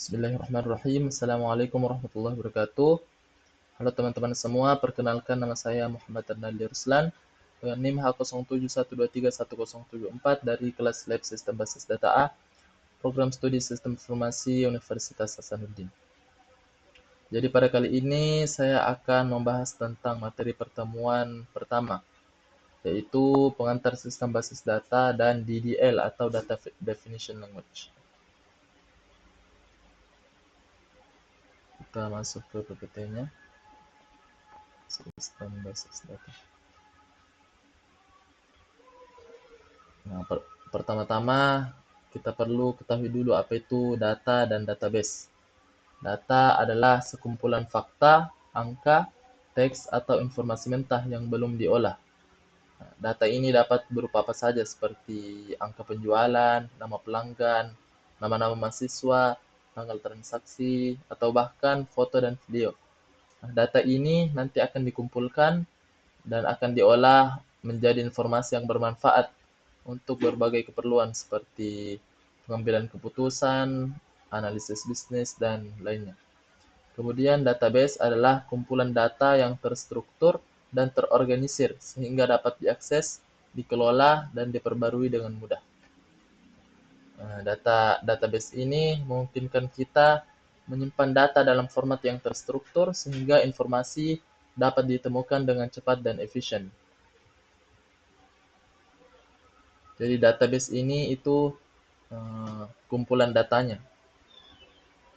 Bismillahirrahmanirrahim. Assalamualaikum warahmatullahi wabarakatuh. Halo teman-teman semua, perkenalkan nama saya Muhammad Adnaldi Ruslan dengan NIM H0712310774 dari kelas Lab Sistem Basis Data A, Program Studi Sistem Informasi Universitas Hasanuddin. Jadi pada kali ini saya akan membahas tentang materi pertemuan pertama, yaitu pengantar sistem basis data dan DDL atau Data Definition Language. Kita masuk ke PPT-nya. Sistem basis data. Nah, pertama-tama kita perlu ketahui dulu apa itu data dan database. Data adalah sekumpulan fakta, angka, teks, atau informasi mentah yang belum diolah. Nah, data ini dapat berupa apa saja seperti angka penjualan, nama pelanggan, nama-nama mahasiswa, tanggal transaksi, atau bahkan foto dan video. Nah, data ini nanti akan dikumpulkan dan akan diolah menjadi informasi yang bermanfaat untuk berbagai keperluan seperti pengambilan keputusan, analisis bisnis, dan lainnya. Kemudian database adalah kumpulan data yang terstruktur dan terorganisir sehingga dapat diakses, dikelola, dan diperbarui dengan mudah. Database ini memungkinkan kita menyimpan data dalam format yang terstruktur sehingga informasi dapat ditemukan dengan cepat dan efisien. Jadi database ini itu kumpulan datanya.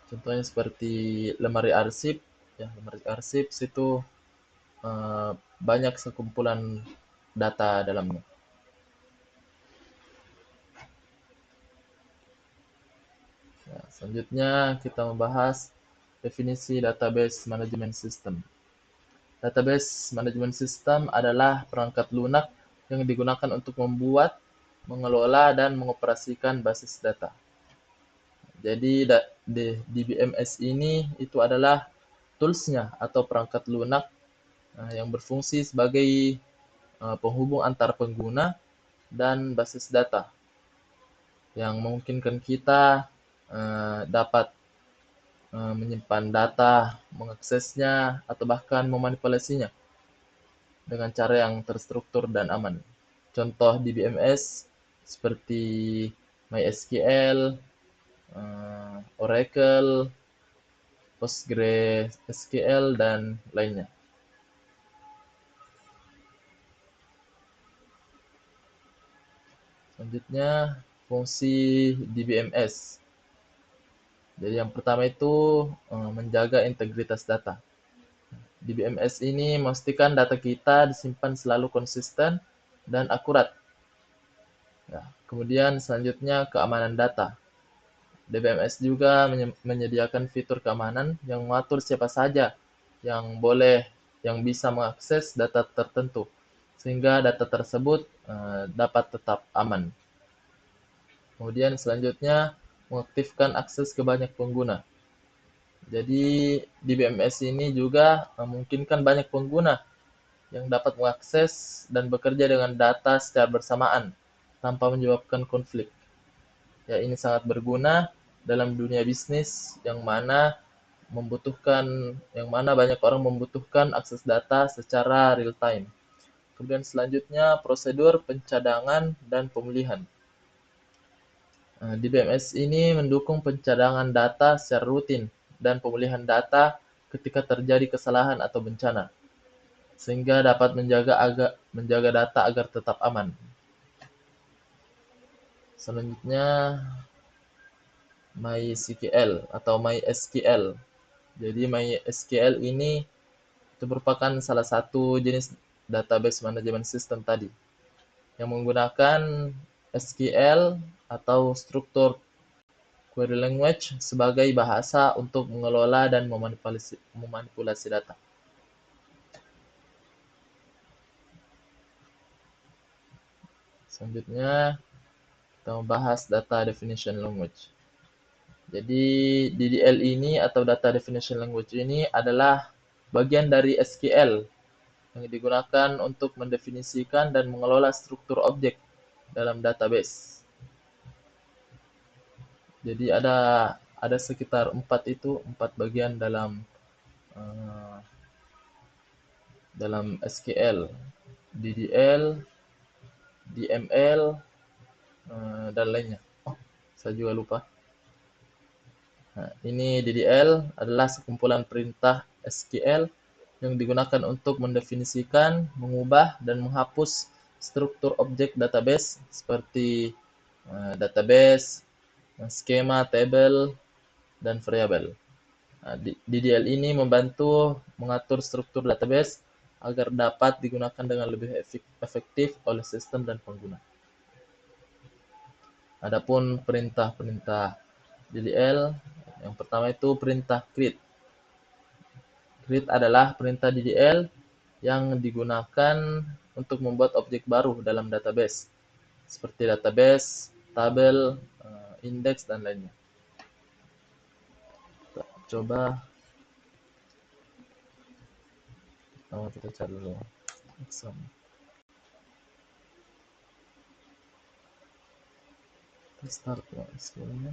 Contohnya seperti lemari arsip, ya lemari arsip itu banyak sekumpulan data dalamnya. Ya, selanjutnya kita membahas definisi database management system. Database management system adalah perangkat lunak yang digunakan untuk membuat, mengelola, dan mengoperasikan basis data. Jadi DBMS ini itu adalah tools-nya atau perangkat lunak yang berfungsi sebagai penghubung antar pengguna dan basis data yang memungkinkan kita dapat menyimpan data, mengaksesnya, atau bahkan memanipulasinya dengan cara yang terstruktur dan aman. Contoh DBMS seperti MySQL, Oracle, PostgreSQL, dan lainnya. Selanjutnya, fungsi DBMS. Jadi yang pertama itu menjaga integritas data. DBMS ini memastikan data kita disimpan selalu konsisten dan akurat. Ya, kemudian selanjutnya keamanan data. DBMS juga menyediakan fitur keamanan yang mengatur siapa saja yang bisa mengakses data tertentu, sehingga data tersebut dapat tetap aman. Kemudian selanjutnya mengaktifkan akses ke banyak pengguna. Jadi DBMS ini juga memungkinkan banyak pengguna yang dapat mengakses dan bekerja dengan data secara bersamaan tanpa menyebabkan konflik. Ya, ini sangat berguna dalam dunia bisnis yang mana banyak orang membutuhkan akses data secara real time. Kemudian selanjutnya prosedur pencadangan dan pemulihan. DBMS ini mendukung pencadangan data secara rutin dan pemulihan data ketika terjadi kesalahan atau bencana, sehingga dapat menjaga data agar tetap aman. Selanjutnya MySQL atau MySQL. Jadi MySQL ini itu merupakan salah satu jenis database management system tadi yang menggunakan SQL atau struktur query language sebagai bahasa untuk mengelola dan memanipulasi data. Selanjutnya kita membahas data definition language. Jadi DDL ini atau data definition language ini adalah bagian dari SQL yang digunakan untuk mendefinisikan dan mengelola struktur objek dalam database. Jadi ada ada sekitar empat bagian uh, dalam SQL, DDL, DML, dan lainnya. Oh, saya juga lupa. Nah, ini DDL adalah sekumpulan perintah SQL yang digunakan untuk mendefinisikan, mengubah, dan menghapus struktur objek database seperti database, skema, tabel, dan variabel. Nah, DDL ini membantu mengatur struktur database agar dapat digunakan dengan lebih efektif oleh sistem dan pengguna. Adapun perintah-perintah DDL, yang pertama itu perintah create. Create adalah perintah DDL yang digunakan untuk membuat objek baru dalam database, seperti database, tabel, indeks, dan lainnya. Coba kita cari dulu exam. Kita start ya SQL-nya.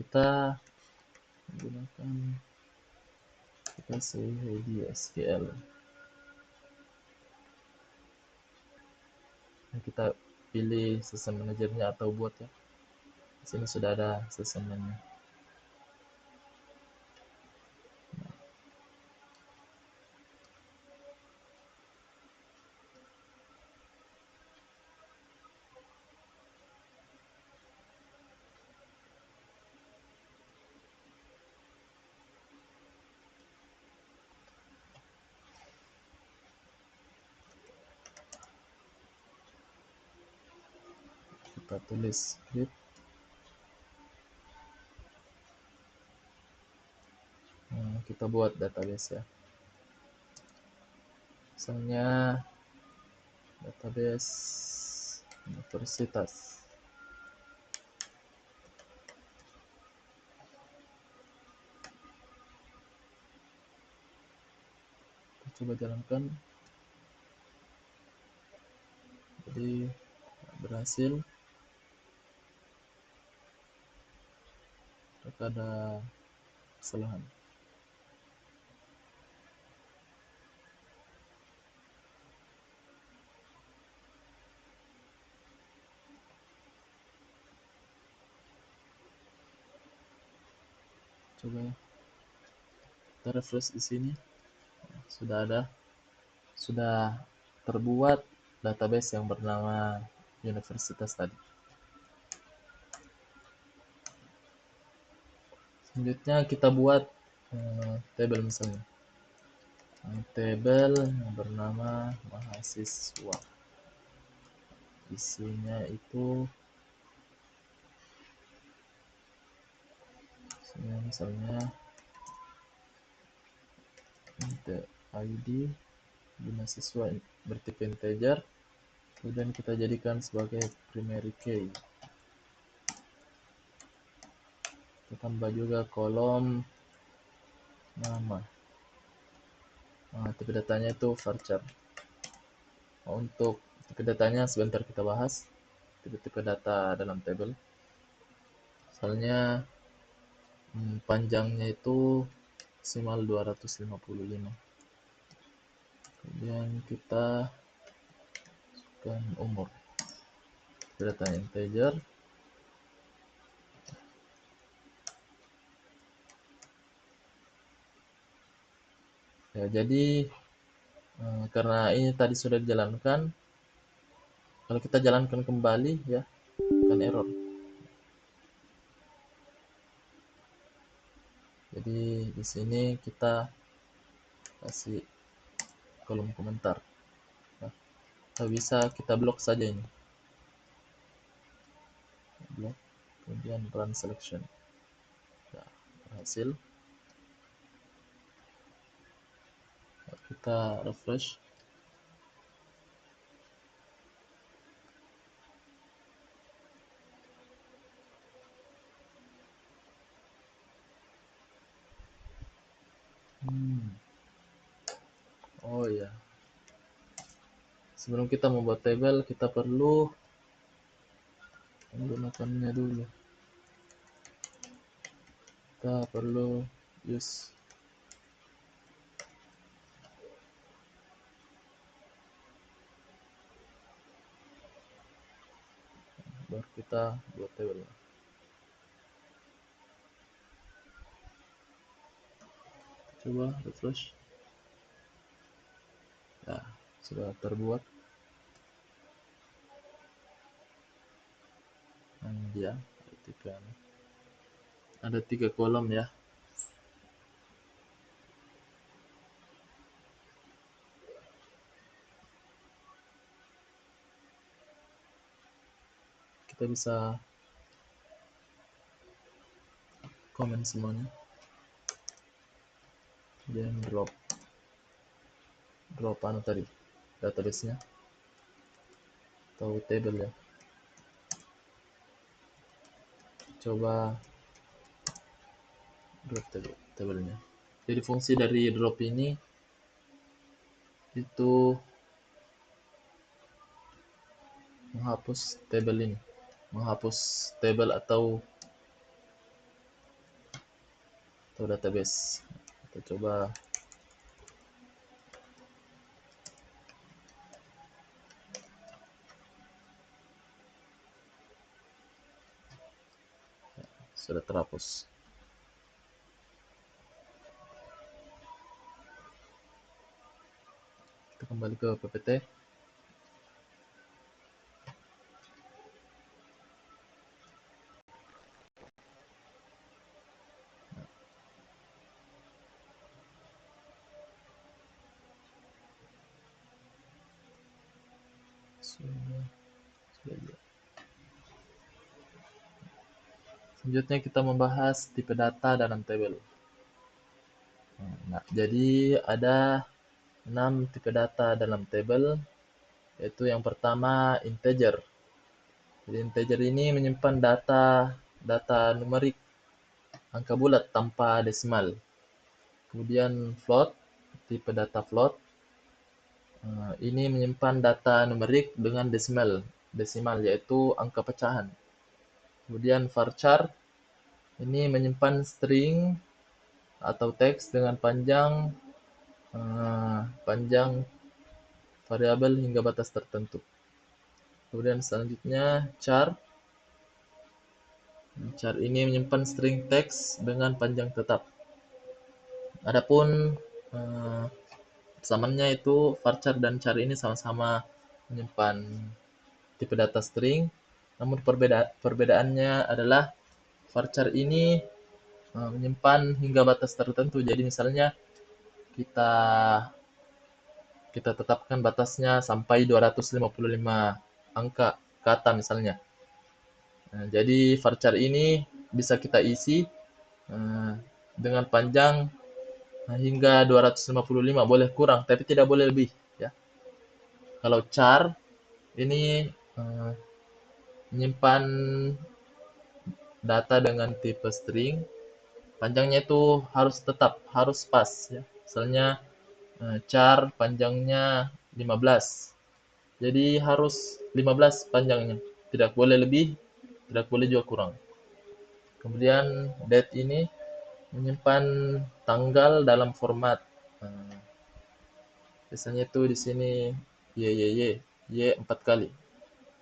Kita gunakan aplikasi Heidi SQL. Kita pilih sistem manajernya atau buat ya. Di sini sudah ada sistemnya. Kita tulis script. Kita buat database ya. Misalnya database universitas. Kita coba jalankan. Jadi berhasil. Ada kesalahan. Coba ya. Kita refresh di sini. Sudah terbuat database yang bernama universitas tadi. Selanjutnya kita buat tabel misalnya. Tabel yang bernama mahasiswa. Isinya itu misalnya ID mahasiswa bertipe integer, kemudian kita jadikan sebagai primary key. Kita tambah juga kolom nama. Tipe datanya itu varchar. Untuk tipe datanya sebentar kita bahas. Tipe-tipe data dalam tabel. Misalnya panjangnya itu maksimal 255. Kemudian kita masukkan umur. Tipe datanya integer. Ya, jadi karena ini tadi sudah dijalankan, kalau kita jalankan kembali ya akan error. Jadi di sini kita kasih kolom komentar. Nah, bisa kita blok saja ini. Blok, kemudian run selection. Nah, berhasil. Kita refresh. Oh ya, sebelum kita membuat tabel kita perlu menggunakannya dulu. Kita perlu use baru kita buat table. Coba refresh. Nah, sudah terbuat. Ya, ada 3 kolom ya. Kita bisa komen semuanya. Dan drop anu tadi database-nya atau table ya. Coba drop table-nya. Jadi fungsi dari drop ini itu menghapus table ini, menghapus table atau database. Kita coba sudah terhapus. Kita kembali ke PPT. Selanjutnya kita membahas tipe data dalam tabel. Nah, jadi ada 6 tipe data dalam tabel, yaitu yang pertama integer. Jadi integer ini menyimpan data numerik, angka bulat tanpa desimal. Kemudian float, tipe data float. Ini menyimpan data numerik dengan desimal yaitu angka pecahan. Kemudian varchar, ini menyimpan string atau teks dengan panjang variabel hingga batas tertentu. Kemudian selanjutnya char. Char ini menyimpan string teks dengan panjang tetap. Adapun persamaannya itu varchar dan char ini sama-sama menyimpan tipe data string, namun perbedaannya adalah varchar ini menyimpan hingga batas tertentu. Jadi misalnya kita tetapkan batasnya sampai 255 angka kata misalnya. Jadi varchar ini bisa kita isi dengan panjang hingga 255, boleh kurang tapi tidak boleh lebih ya. Kalau char ini menyimpan data dengan tipe string, panjangnya itu harus pas ya. Misalnya char panjangnya 15. Jadi harus 15 panjangnya. Tidak boleh lebih, tidak boleh juga kurang. Kemudian date ini menyimpan tanggal dalam format biasanya itu di sini y 4 kali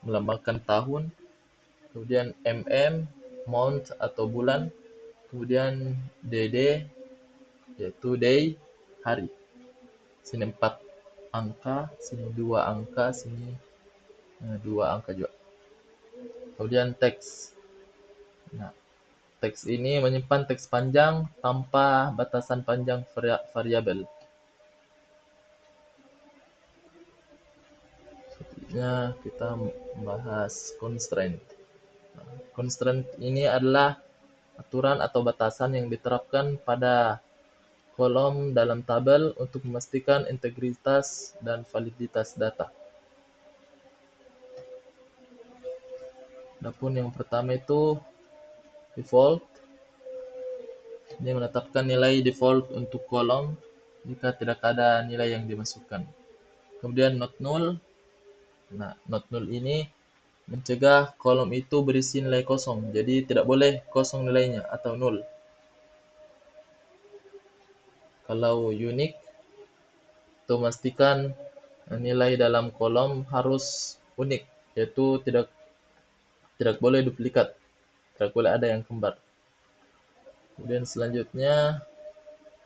melambangkan tahun, kemudian month atau bulan, kemudian dd yaitu day, hari. Sini 4 angka, sini 2 angka, sini 2 angka juga. Kemudian teks. Nah, teks ini menyimpan teks panjang tanpa batasan panjang variabel. Selanjutnya kita membahas constraint. Constraint ini adalah aturan atau batasan yang diterapkan pada kolom dalam tabel untuk memastikan integritas dan validitas data. Adapun yang pertama itu default. Ini menetapkan nilai default untuk kolom jika tidak ada nilai yang dimasukkan. Kemudian not null. Nah, not null ini mencegah kolom itu berisi nilai kosong. Jadi tidak boleh kosong nilainya atau nol. Kalau unique, itu memastikan nilai dalam kolom harus unik, yaitu tidak boleh duplikat, tidak boleh ada yang kembar. Kemudian selanjutnya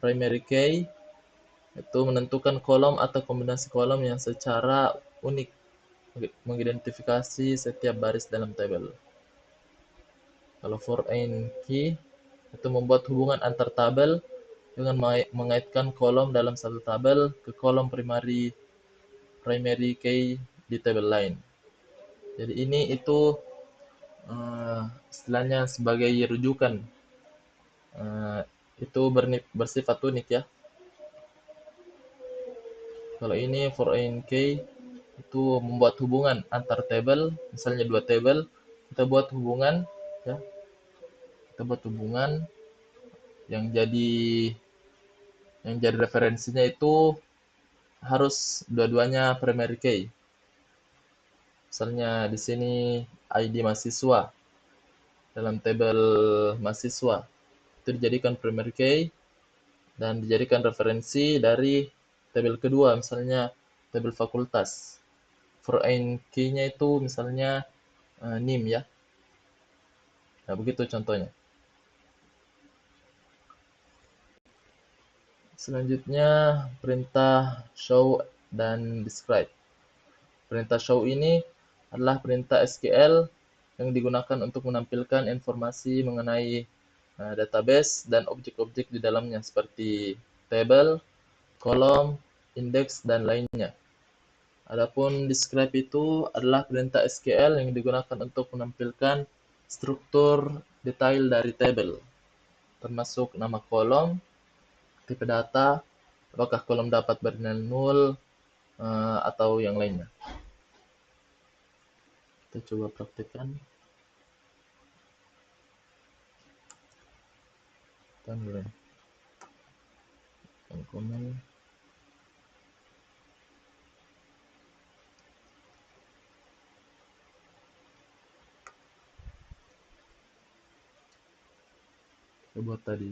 primary key itu menentukan kolom atau kombinasi kolom yang secara unik mengidentifikasi setiap baris dalam tabel. Kalau foreign key itu membuat hubungan antar tabel dengan mengaitkan kolom dalam satu tabel ke kolom primary key di tabel lain. Jadi ini itu istilahnya sebagai rujukan. Itu bersifat unik ya. Kalau ini foreign key itu membuat hubungan antar tabel, misalnya dua tabel, kita buat hubungan ya. Kita buat hubungan yang jadi referensinya itu harus dua-duanya primary key. Misalnya di sini ID mahasiswa dalam tabel mahasiswa itu dijadikan primary key dan dijadikan referensi dari tabel kedua, misalnya tabel fakultas. Foreign key-nya itu misalnya NIM ya. Nah, begitu contohnya. Selanjutnya perintah show dan describe. Perintah show ini adalah perintah SQL yang digunakan untuk menampilkan informasi mengenai database dan objek-objek di dalamnya seperti tabel, kolom, indeks, dan lainnya. Adapun describe itu adalah perintah SQL yang digunakan untuk menampilkan struktur detail dari tabel, termasuk nama kolom, tipe data, apakah kolom dapat bernilai nol, atau yang lainnya. Kita coba praktekkan. Komen. Kita buat tadi.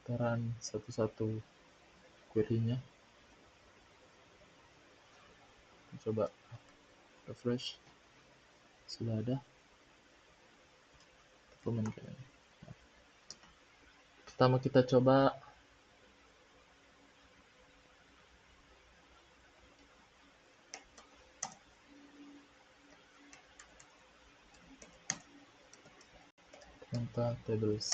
Putaran satu-satu query-nya. Coba refresh. Sudah ada. Pertama kita coba contoh tables.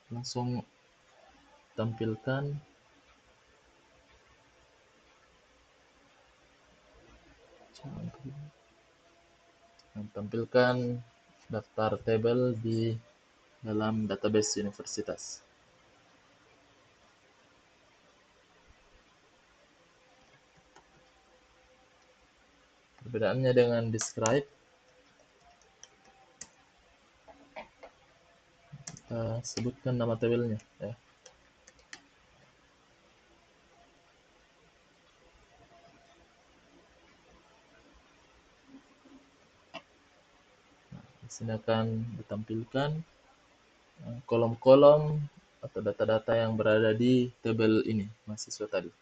Langsung tampilkan daftar tabel di dalam database universitas. Perbedaannya dengan describe, kita sebutkan nama tabelnya ya. Di sini akan ditampilkan kolom-kolom atau data-data yang berada di tabel ini, mahasiswa tadi.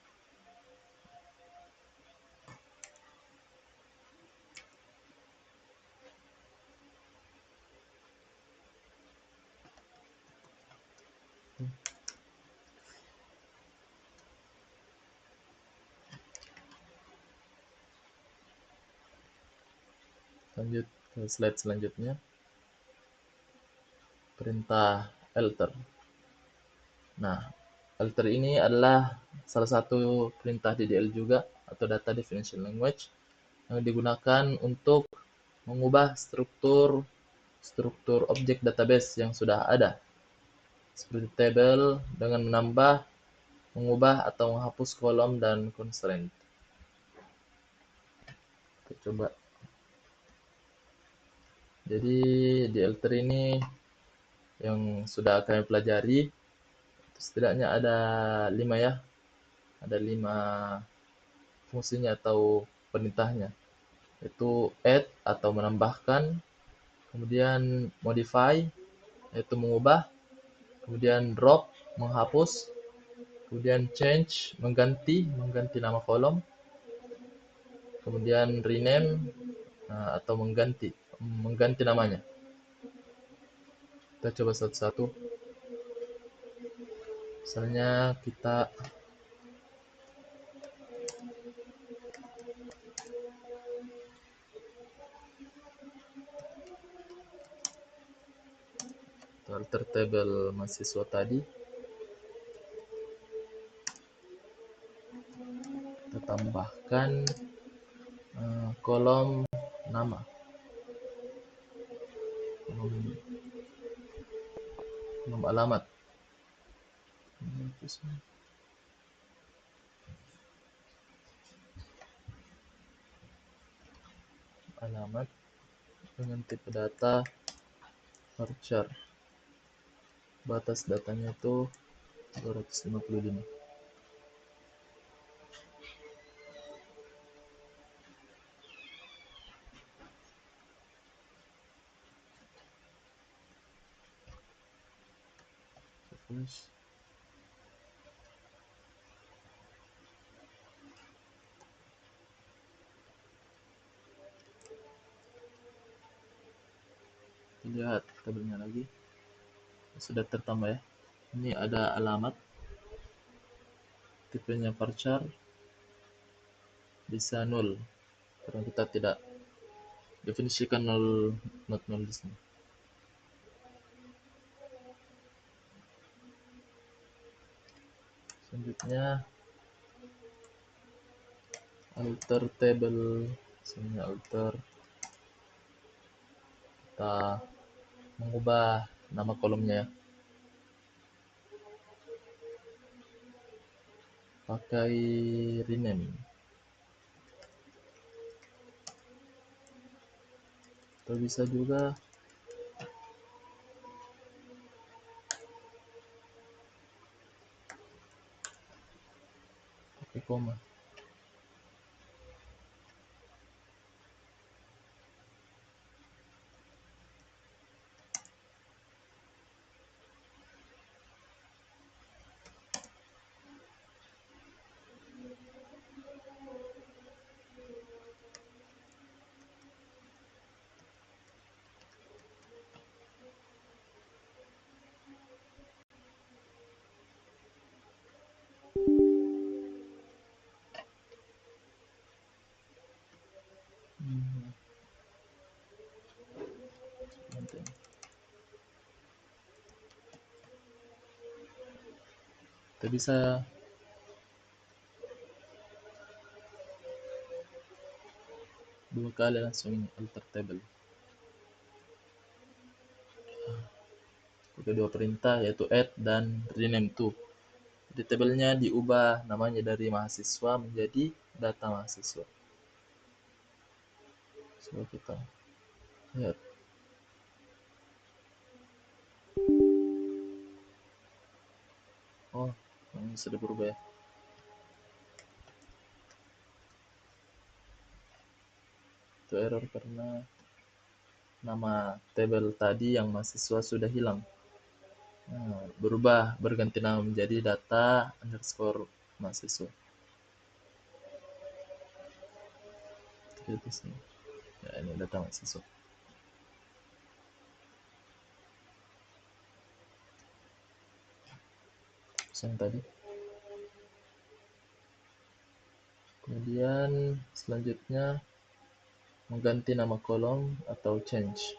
Lanjut ke slide selanjutnya, perintah alter. Nah, alter ini adalah salah satu perintah DDL juga, atau Data Definition Language, yang digunakan untuk mengubah struktur objek database yang sudah ada, seperti table, dengan menambah, mengubah, atau menghapus kolom dan constraint. Kita coba. Jadi di alter ini yang sudah kami pelajari, setidaknya ada 5 ya. Ada 5 fungsinya atau perintahnya. Yaitu add atau menambahkan, kemudian modify yaitu mengubah, kemudian drop menghapus, kemudian change mengganti nama kolom, kemudian rename atau mengganti namanya. Kita coba satu-satu. Misalnya kita alter table mahasiswa tadi, kita tambahkan kolom nama, kolom alamat. Alamat dengan tipe data varchar. Batas datanya itu 255. Terus lihat tabelnya lagi, sudah tertambah ya. Ini ada alamat, tipenya varchar, bisa null karena kita tidak definisikan not null di sini. Selanjutnya alter table, misalnya alter, kita mengubah nama kolomnya pakai rename, atau bisa juga pakai koma. Kita bisa dua kali langsung ini alter table. Kedua perintah yaitu add dan rename to. Di tabelnya diubah namanya dari mahasiswa menjadi data mahasiswa. Coba kita lihat. Oh, ini sudah berubah ya. Itu error karena nama tabel tadi yang mahasiswa sudah hilang. Berubah, berganti nama menjadi data underscore mahasiswa. Itu sih. Ya, ini data mahasiswa. Yang tadi. Kemudian selanjutnya mengganti nama kolom atau change.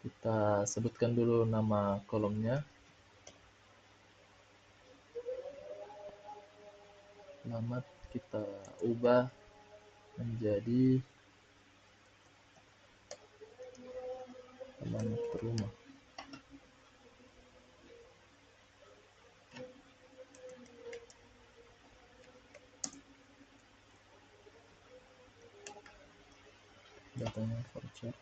Kita sebutkan dulu nama kolomnya. Alamat kita ubah menjadi alamat rumah. Datanya varchar.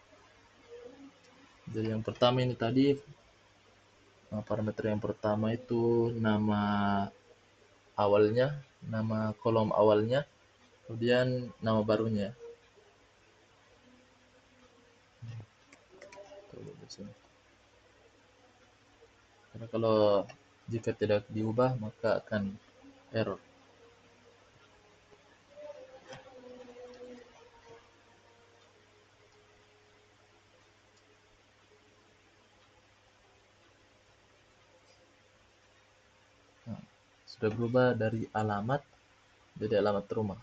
Jadi yang pertama ini tadi, parameter yang pertama itu nama awalnya, nama kolom awalnya, kemudian nama barunya. Karena kalau jika tidak diubah maka akan error. Nah, sudah berubah dari alamat jadi alamat rumah.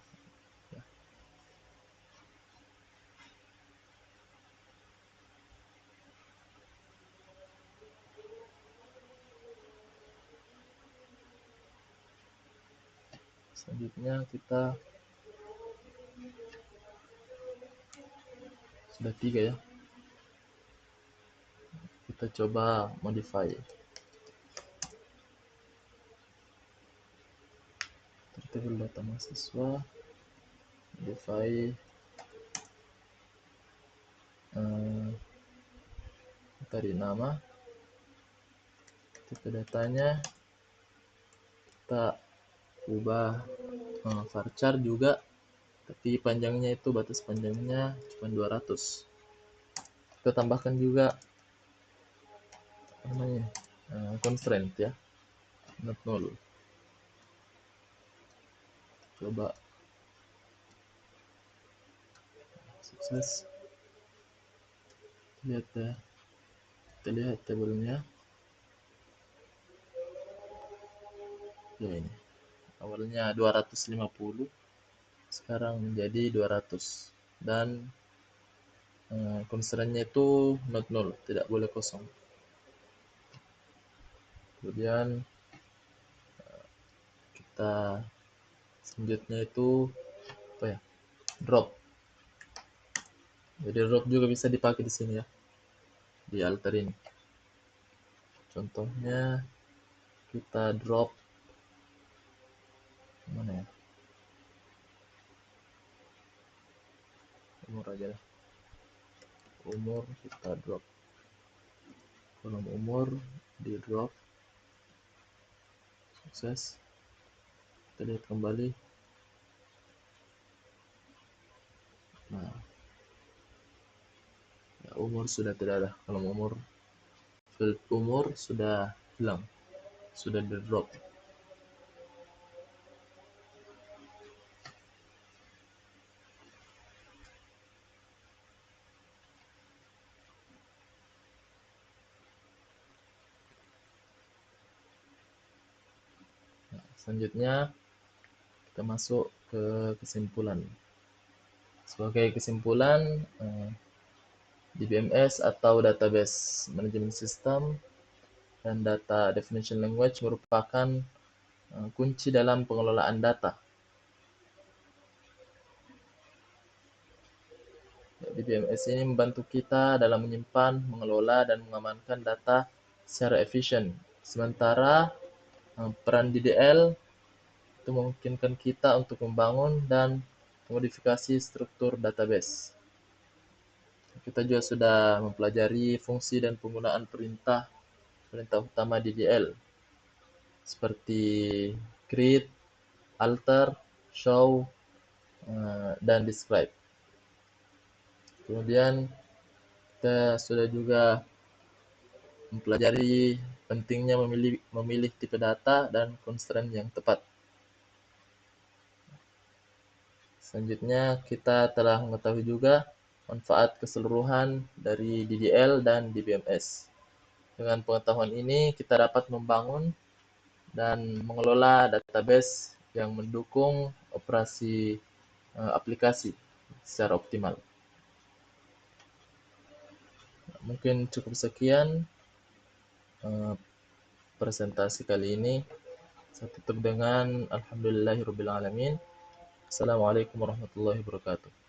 Selanjutnya kita sudah 3 ya. Kita coba modify. Table data mahasiswa, modify tadi nama, tipe datanya kita ubah varchar juga, tapi panjangnya itu batas panjangnya cuma 200. Kita tambahkan juga namanya constraint ya, not null. Coba sukses. Lihat ya, kita lihat tabelnya ya, ini awalnya 250 sekarang menjadi 200 dan constraint-nya itu not null, tidak boleh kosong. Kemudian kita selanjutnya itu apa ya, drop. Jadi drop juga bisa dipakai di sini ya, di alter ini. Contohnya kita drop mana ya, umur aja lah, umur kita drop, kolom umur di drop. Sukses. Kita lihat kembali. Nah ya, umur sudah tidak ada, kolom umur, field umur sudah hilang, sudah di drop. Nah, selanjutnya kita masuk ke kesimpulan. Sebagai kesimpulan, DBMS atau Database Management System dan Data Definition Language merupakan kunci dalam pengelolaan data. DBMS ini membantu kita dalam menyimpan, mengelola, dan mengamankan data secara efisien. Sementara peran DDL itu memungkinkan kita untuk membangun dan memodifikasi struktur database. Kita juga sudah mempelajari fungsi dan penggunaan perintah utama DDL seperti create, alter, show, dan describe. Kemudian kita sudah juga mempelajari pentingnya memilih tipe data dan constraint yang tepat. Selanjutnya kita telah mengetahui juga manfaat keseluruhan dari DDL dan DBMS. Dengan pengetahuan ini kita dapat membangun dan mengelola database yang mendukung operasi aplikasi secara optimal. Mungkin cukup sekian eh, presentasi kali ini. Saya tutup dengan Alhamdulillahirrabbilalamin. Assalamualaikum warahmatullahi wabarakatuh.